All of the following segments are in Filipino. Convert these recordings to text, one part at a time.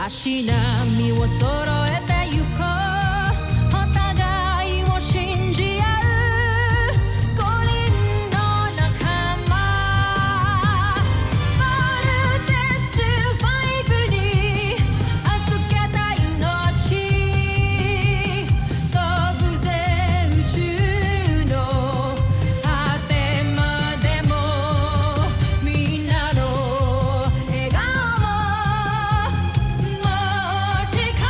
足並みを揃えてゆこうお互いを信じ合う五人の仲間ボルテス5に預けた命飛ぶぜ宇宙の果てまでもみんなの笑顔も持ち帰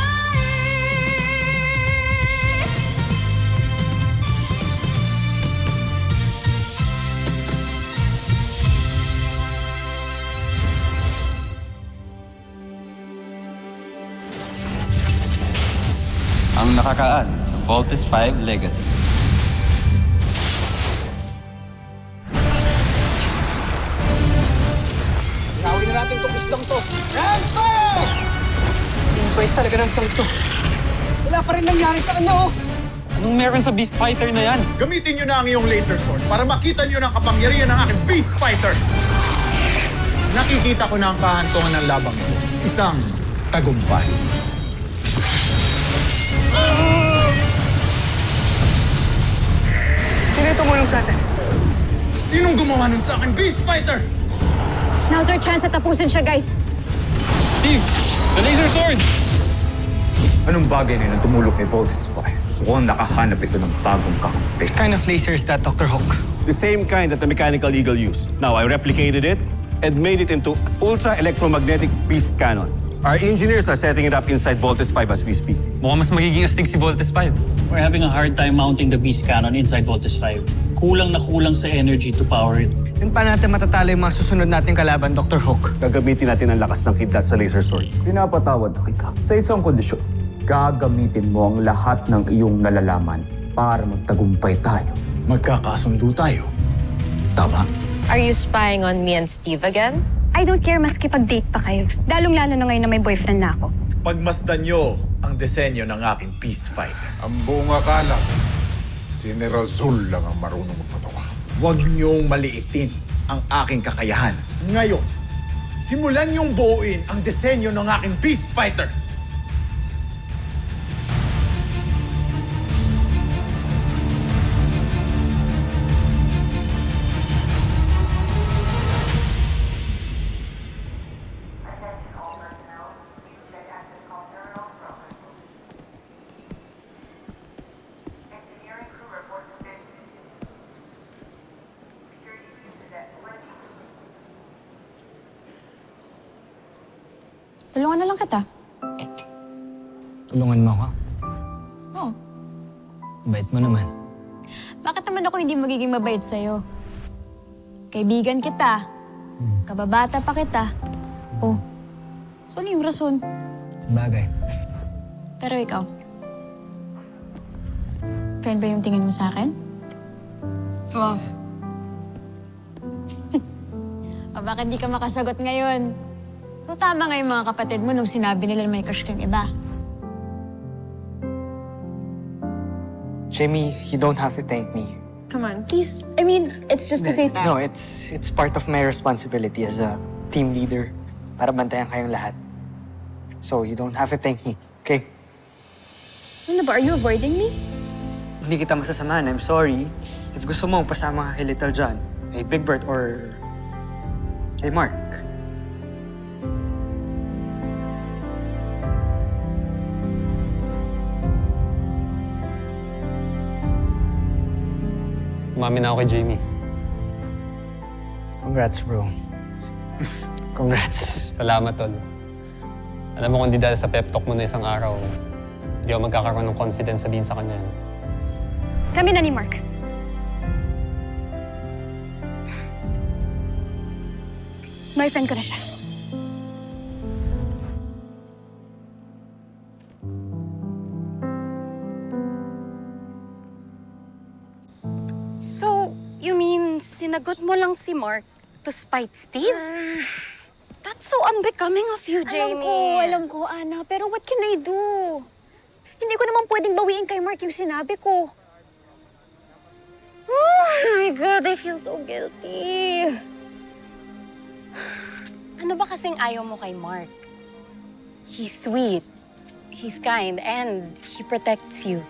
Ang nakakaan sa Voltes 5 Legacy. Gawin na natin itong islang to. Transfer! Invite talaga ng isang to. Wala pa rin nangyari sa kanya, oh. Anong meron sa Beast Fighter na yan? Gamitin nyo na ang iyong laser sword para makita nyo ng kapangyarihan ng aking Beast Fighter! Nakikita ko na ang kahantungan ng labang ito. Isang tagumpay. Sino yung tumulong sa atin? Sinong gumawa nun sa aking Beast Fighter? Now's our chance at tapusin siya, guys. Steve! The laser sword! Anong bagay na yun ang tumulong kay Voltes 5? Mukhang nakahanap ito ng bagong kakampi. What kind of laser is that, Dr. Hawk? The same kind that the Mechanical Eagle used. Now, I replicated it and made it into ultra-electromagnetic beast cannon. Our engineers are setting it up inside Voltes 5 as we speak. Mukhang mas magiging astig si Voltes 5. We're having a hard time mounting the Beast Cannon inside Voltes 5. Kulang na kulang sa energy to power it. Yun pa natin matatalo yung mga susunod nating kalaban, Dr. Hawk. Gagamitin natin ang lakas ng kidlat sa laser sword. Pinapatawad na kita sa isang kondisyon. Gagamitin mo ang lahat ng iyong nalalaman para magtagumpay tayo. Magkakasundo tayo. Tama? Are you spying on me and Steve again? I don't care maski pag-date pa kayo. Lalong-lalo na ngayon na may boyfriend na ako. Pagmasdan nyo ang disenyo ng aking Beast Fighter. Ang buong akala, si General Zul lang ang marunong magpatawa. Huwag niyong maliitin ang aking kakayahan. Ngayon, simulan niyong buuin ang disenyo ng aking Beast Fighter. Tulungan na lang kita. Tulungan mo ako. Oo. Bait mo naman. Bakit naman ako hindi magiging mabait sa'yo? Kaibigan kita. Kababata pa kita. Oh. So ano yung rason? Sabagay. Pero ikaw, friend ba yung tingin mo sa akin? Oo. O bakit di ka makasagot ngayon? So tama nga yung mga kapatid mo nung sinabi nila na may crush kang iba. Jamie, you don't have to thank me. Come on, please. I mean, it's just to say that. No, it's part of my responsibility as a team leader para bantayan kayong lahat. So you don't have to thank me, okay? Ano ba? Are you avoiding me? Hindi kita masasamahan. I'm sorry. If gusto mo, pasama ka kay Little John, kay Big Bird, or kay Mark. Umami na ako kay Jamie. Congrats, bro. Congrats. Salamat, tol. Alam mo, kung di dahil sa pep talk mo na isang araw, hindi ako magkakaroon ng confidence sabihin sa kanya. Kami na ni Mark. Boyfriend ko na siya. So, you mean sinagot mo lang si Mark to spite Steve? That's so unbecoming of you, Jamie. Alam ko, Ana. Pero what can I do? Hindi ko naman pwedeng bawiin kay Mark yung sinabi ko. Oh my God, I feel so guilty. Ano ba kasing ayaw mo kay Mark? He's sweet, he's kind, and he protects you.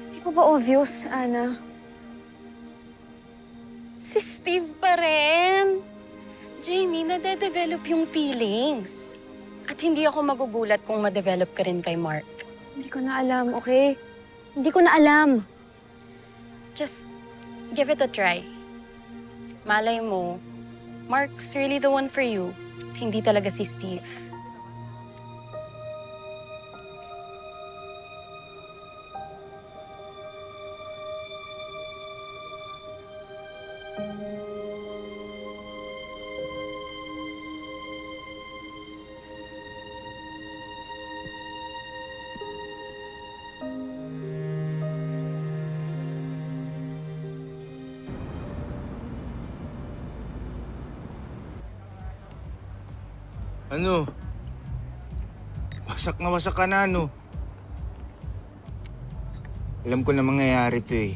Di ba obvious, Ana? Si Steve pa rin. Jamie, nade-develop yung feelings. At hindi ako magugulat kung ma-develop ka rin kay Mark. Hindi ko na alam, okay? Hindi ko na alam. Just give it a try. Malay mo, Mark's really the one for you. Hindi talaga si Steve. Ano? Wasak ka na, ano? Alam ko na mangyayari to eh.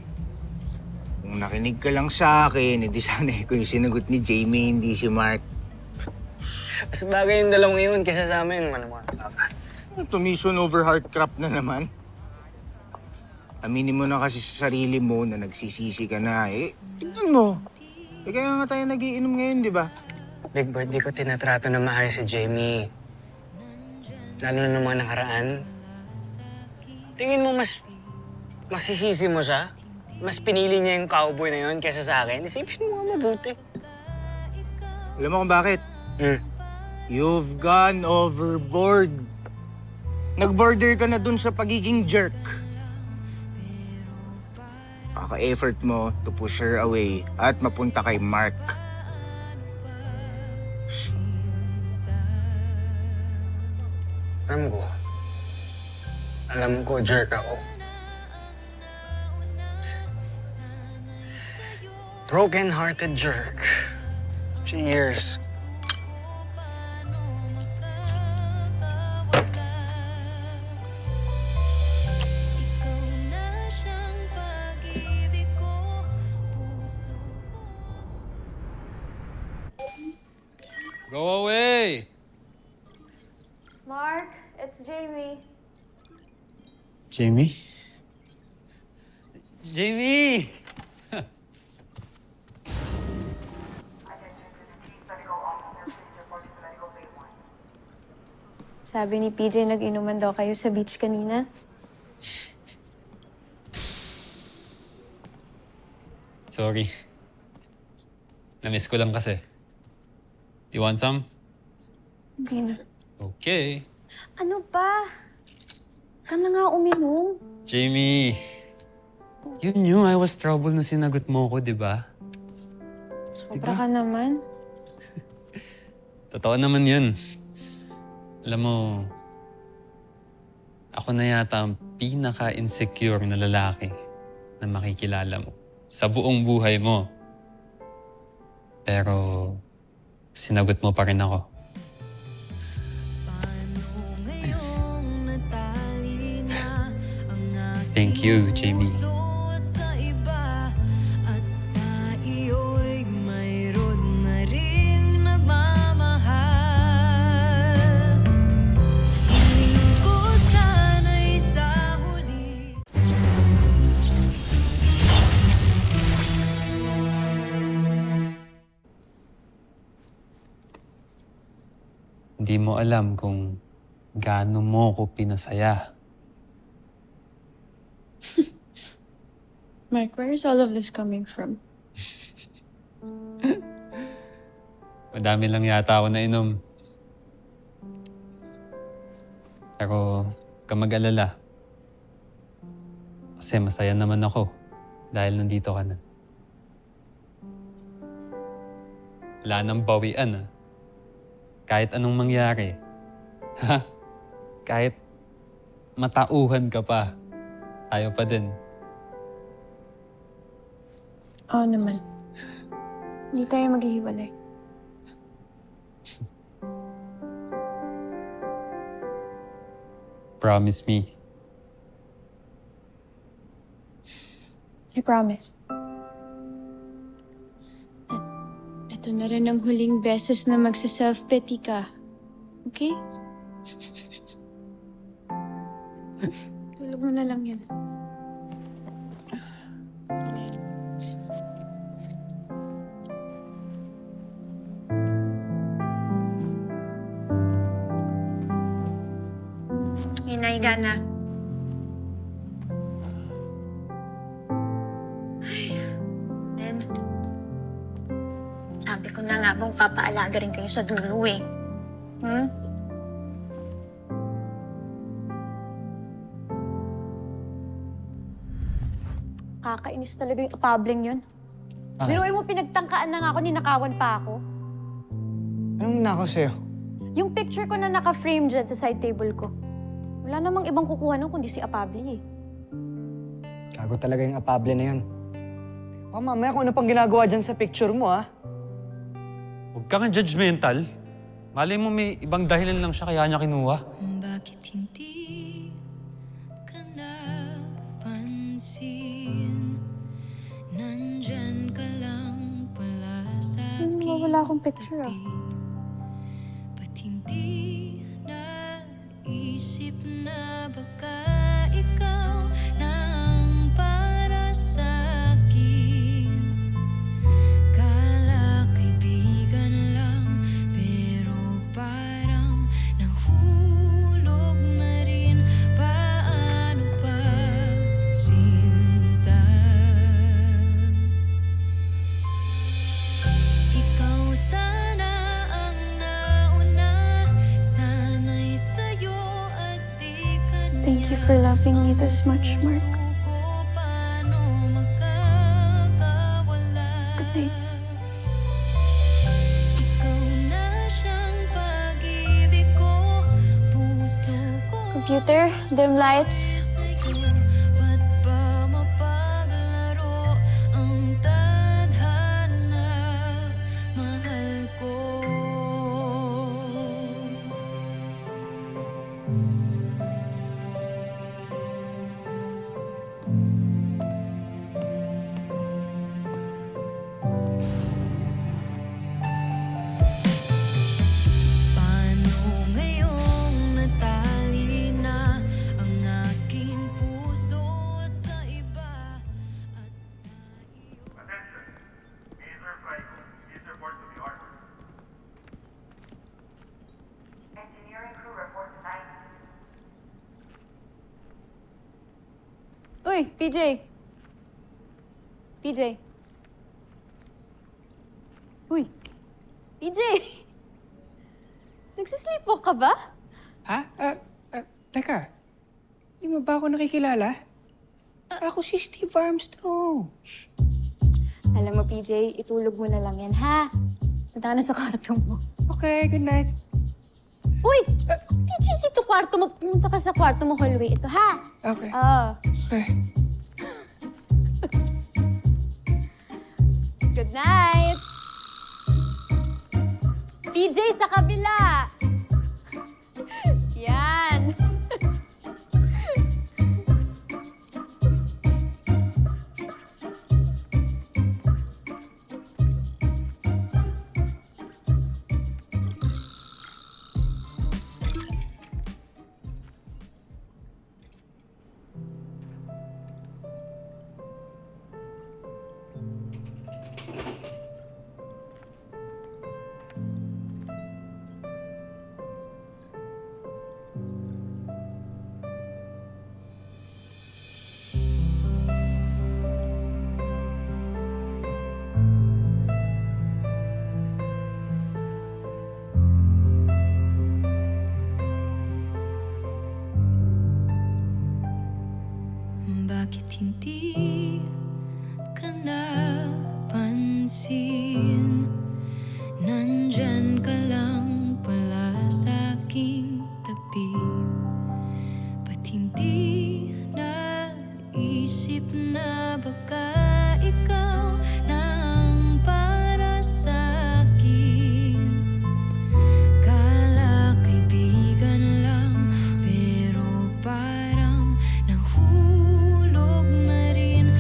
Kung nakinig ka lang sa akin, edi sana ko yung sinagot ni Jamie, hindi si Mark. Mas bagay yung dalawang yun kaysa sa amin, mga Mission over heartcrap na naman. Aminin mo na kasi sa sarili mo na nagsisisi ka na eh. Tignan mo. Kaya nga tayo nagiinom ngayon, di ba? Big Bird, di ko tinatrato na maayos si Jamie. Lalo na ng mga nakaraan. Tingin mo mas masisisi mo siya? Mas pinili niya yung cowboy na yun kaysa sa akin? Isipin mo nga mabuti. Alam mo kung bakit? You've gone overboard. Nag-border ka na dun sa pagiging jerk. Kaka-effort mo to push her away at mapunta kay Mark. Alam ko, jerk ako. Broken-hearted jerk. Cheers. Go away! Mark, it's Jamie. Jamie? Jamie! Sabi ni PJ, nag-inuman daw kayo sa beach kanina. Sorry. Na-miss ko lang kasi. Do you want some? Hindi na. Okay. Ano ba? Ka na nga uminom. Jamie, you knew I was trouble nung sinagot mo ko, di ba? Sobra ka naman. Totoo naman yun. Alam mo, ako na yata ang pinaka-insecure na lalaki na makikilala mo sa buong buhay mo. Pero sinagot mo pa rin ako. Thank you, Jamie. Hindi mo alam kung gaano mo ko pinasaya. Mark, where is all of this coming from? Madami lang yata ako nainom. Pero ka mag-alala. Kasi masaya naman ako dahil nandito ka na. Wala nang bawian, ah. Kahit anong mangyari. Ha? Kahit matauhan ka pa, tayo pa din. Oo naman. Hindi tayo maghihiwalay. Promise me. I promise. At ito na rin ang huling beses na magsa-self-pity ka. Okay? Tulog mo na lang yan. Hinaiga na. Then, sabi ko na nga bang papaalaga rin kayo sa dulo eh. Hmm? Kakainis talaga yung apabling yun. Biruin mo, pinagtangkaan na nga ako, ninakawan pa ako. Anong nakaw sa'yo? Yung picture ko na naka-frame dyan sa side table ko. Wala namang ibang kukuha nun kundi si Apable eh. Gago talaga yung apable na yun. Oh, mamaya kung ano pang ginagawa dyan sa picture mo, ha? Huwag ka nga judgmental. Malay mo may ibang dahilan lang siya kaya niya kinuha. Bakit hindi ka napansin? Nandyan ka lang pala sa akin. Wala akong picture ah. Ba't hindi naisip na baka ikaw na ang para sa akin? Kala kaibigan lang, pero parang nahulog na rin. Paano pa sinta? Ikaw sana ang nauna, sana'y sa'yo at di ka na. Thank you for loving me this much, Mark. Paano makakawala? Good night. Ikaw na siyang pag-ibig ko, puso ko Computer, dim lights. sa'yo. Ba't ba mapaglaro ang tadhana? Mahal ko. Paano ngayong natali na ang aking puso sa iba at sa Uy, PJ. PJ. Uy. PJ. Nagsisleepwalk ka ba? Ha? Teka. Di mo ba ako nakikilala? Ako si Steve Armstrong. Alam mo, PJ, itulog mo na lang yan, ha? Punta ka na sa kwarto mo. Okay, good night. Uy! PJ, dito kwarto mo. Pumunta ka sa kwarto mo, hallway. Ito, ha? Okay. Okay. Good night! PJ, sa kabila! Yan! Bakit hindi ka napansin? Nandyan ka lang pala sa aking tabi. Ba't hindi naisip na baka ikaw na ang para sa akin? Kala kaibigan lang, pero parang nahulog na rin.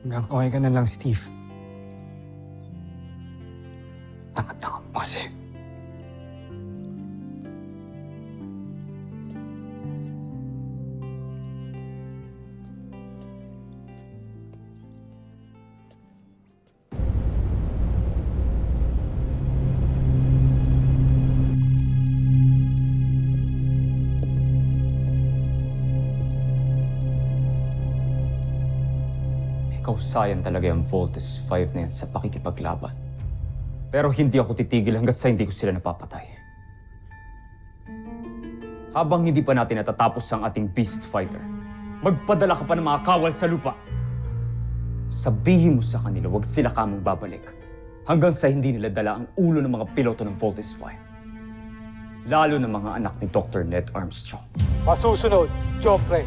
Hanggang okay ka na lang, Steve. Tanga-tanga mo kasi. Kausayan talaga yung Voltes 5 na yan sa pakikipaglaban. Pero hindi ako titigil hanggat sa hindi ko sila napapatay. Habang hindi pa natin natatapos ang ating Beast Fighter, magpadala ka pa ng mga kawal sa lupa. Sabihin mo sa kanila huwag sila kamong babalik hanggang sa hindi nila dala ang ulo ng mga piloto ng Voltes 5. Lalo ng mga anak ni Dr. Ned Armstrong. Masusunod, Joffrey.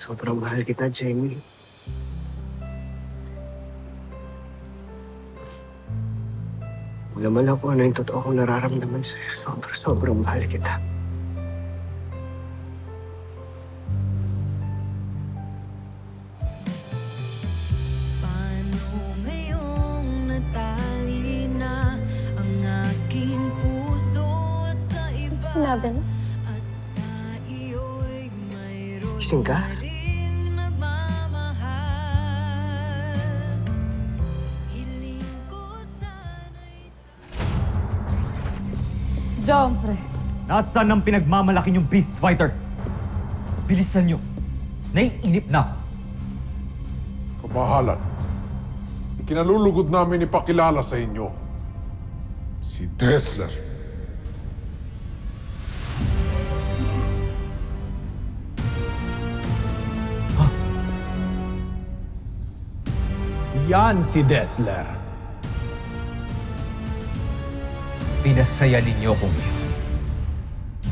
Sobrang mahal kita, Jamie. Alam mo lang kung ano yung totoo kong nararamdaman sa'yo. Sobrang mahal kita. Paano ngayong natali na ang aking puso sa iba? Sinabi mo? At sa iyo'y mayroon Gising ka? ring nagmamahal. Hiling ko sana'y Joffrey. Nasaan ang pinagmamalaki yung Beast Fighter? Bilisan nyo. Naiinip na ako. Kabahalan, ikinalulugod namin ipakilala sa inyo si Dessler. Yan si Dessler. Pinasaya ninyo kong yun.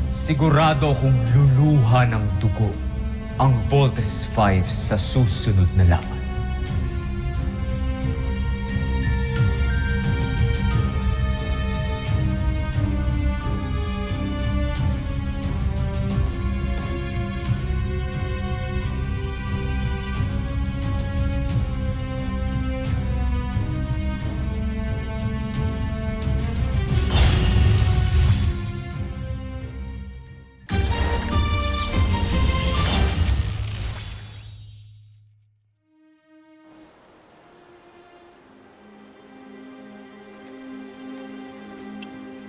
Sigurado kong luluha ng dugo ang Voltes 5 sa susunod na laban.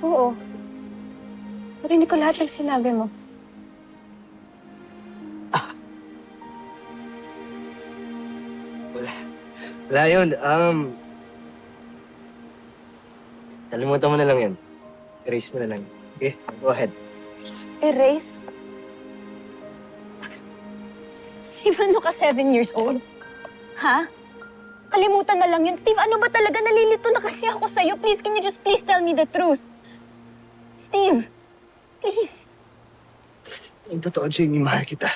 Oo. Narinig ko lahat ng sinabi mo. Wala yun. Kalimutan mo na lang yan. Erase mo na lang. Okay? Go ahead. Erase? Steve, ano ka 7 years old? Ha? Kalimutan na lang yun. Steve, ano ba talaga? Nalilito na kasi ako sa'yo. Please, can you just please tell me the truth? Steve, please. Ang totoo, Jamie, mahal kita.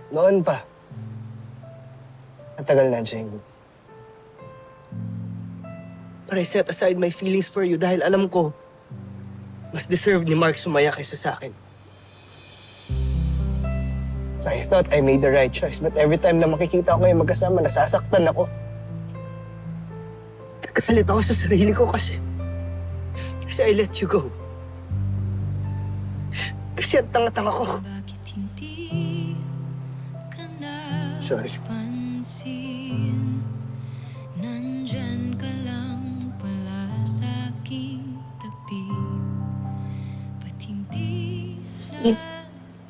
Noon pa. Matagal na, Jamie. But I set aside my feelings for you dahil alam ko, mas deserve ni Mark sumaya kaysa sa akin. I thought I made the right choice, but every time na makikita ko kayo magkasama, nasasaktan ako. Nagalit ako sa sarili ko kasi I let you go. Kasi ang tanga-tanga ko. bakit hindi ka Sorry. pansin. Nandyan ka lang pala sa aking tabi. Ba't hindi Steve,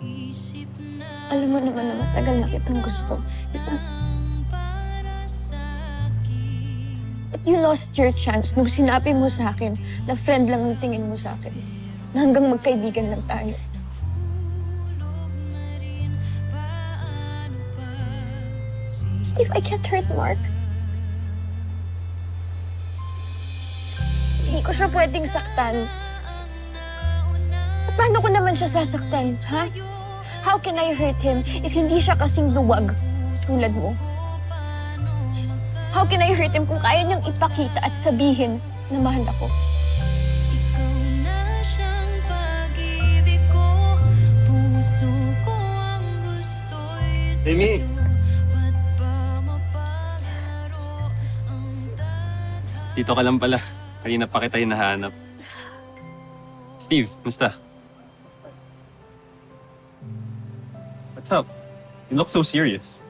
isip na alam mo naman na matagal na kitang gusto. Diba? para sa akin? But you lost your chance nung sinabi mo sa akin na friend lang ang tingin mo sa akin. Na hanggang magkaibigan lang tayo. Steve, I can't hurt Mark. Hindi ko siya pwedeng saktan. At paano ko naman siya sasaktan, ha? How can I hurt him if hindi siya kasing duwag tulad mo? How can I hurt him kung kaya niyang ipakita at sabihin na mahal ako? Ikaw na siyang pag-ibig ko, puso ko ang gusto'y sa'yo. Jamie! Ba't ba mapaparo ang Dito ka lang pala. Kanina pa kita hinahanap. Steve, musta? What's up? You look so serious.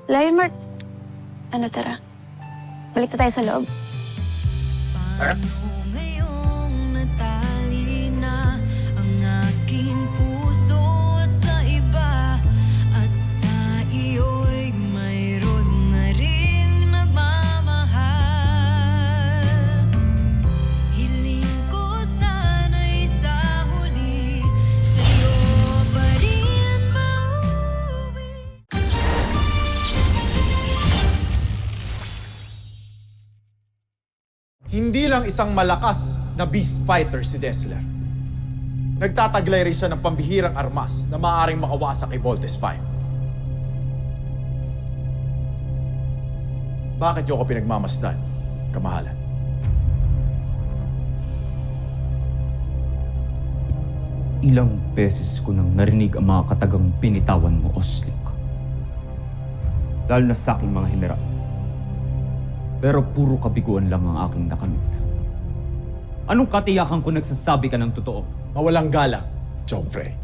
Lion Mark, ano tara? Balik na tayo sa loob. ngayong natali na ang aking puso sa iba at sa iyo'y mayroon na rin nagmamahal. Hiling ko sana'y sa huli sa'yo pa rin mauwi. Hindi lang isang malakas na beast fighter si Dessler. Nagtataglay rin siya ng pambihirang armas na maaaring makawasak kay Voltes 5. Bakit niyo ako pinagmamasdan, kamahalan? Ilang beses ko nang narinig ang mga katagang binitawan mo, Oslik. Lalo na sa aking mga general. Pero puro kabiguan lang ang aking nakamit. Anong katiyakan ko nagsasabi ka ng totoo? Mawalang galang, John Frey.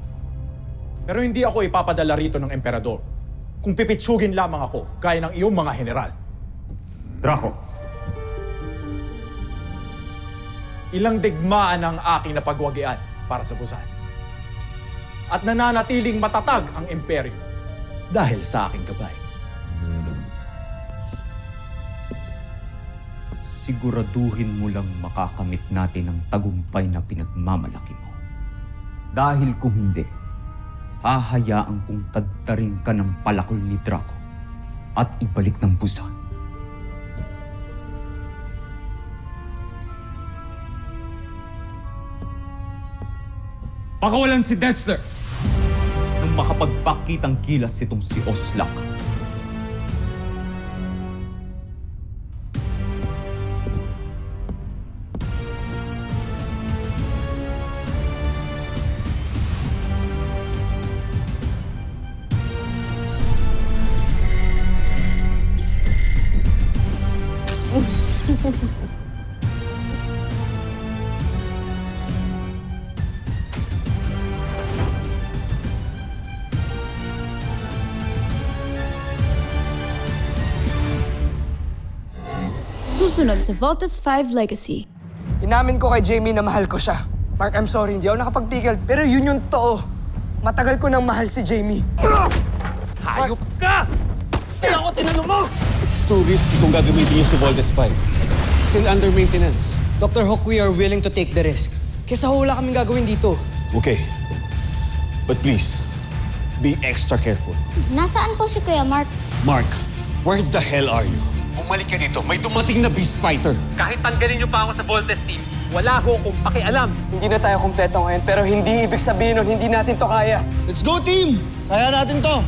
Pero hindi ako ipapadala rito ng emperador kung pipitsugin lamang ako gaya ng iyong mga general. Draco, Ilang digmaan ang aking napagwagian para sa Busan. At nananatiling matatag ang imperyo dahil sa aking gabay. siguraduhin mo lang makakamit natin ang tagumpay na pinagmamalaki mo. Dahil kung hindi, hahayaan kong tadtarin ka ng palakol ni Draco at ibalik ng Busan. Pakawalan si Dessler nang makapagpakitang kilas itong si Oslak. Susunod sa Voltes 5 Legacy. Inamin ko kay Jamie na mahal ko siya. Mark, I'm sorry, hindi ako nakapagpigil. Pero yun yung totoo. Matagal ko nang mahal si Jamie. Hayop ka! Kaya ako tinanong mo! It's too risky kung gagamitin niyo si Voltes 5. Still under maintenance. Dr. Hawk, we are willing to take the risk. Kesa wala kaming gagawin dito. Okay. But please, be extra careful. Nasaan po si Kuya Mark? Mark, where the hell are you? Bumalik ka dito. May dumating na beast fighter. Kahit tanggalin niyo pa ako sa Voltes team, wala ho akong pakialam. Hindi na tayo kumpleto ngayon, pero hindi ibig sabihin nun hindi natin to kaya. Let's go, team! Kaya natin to!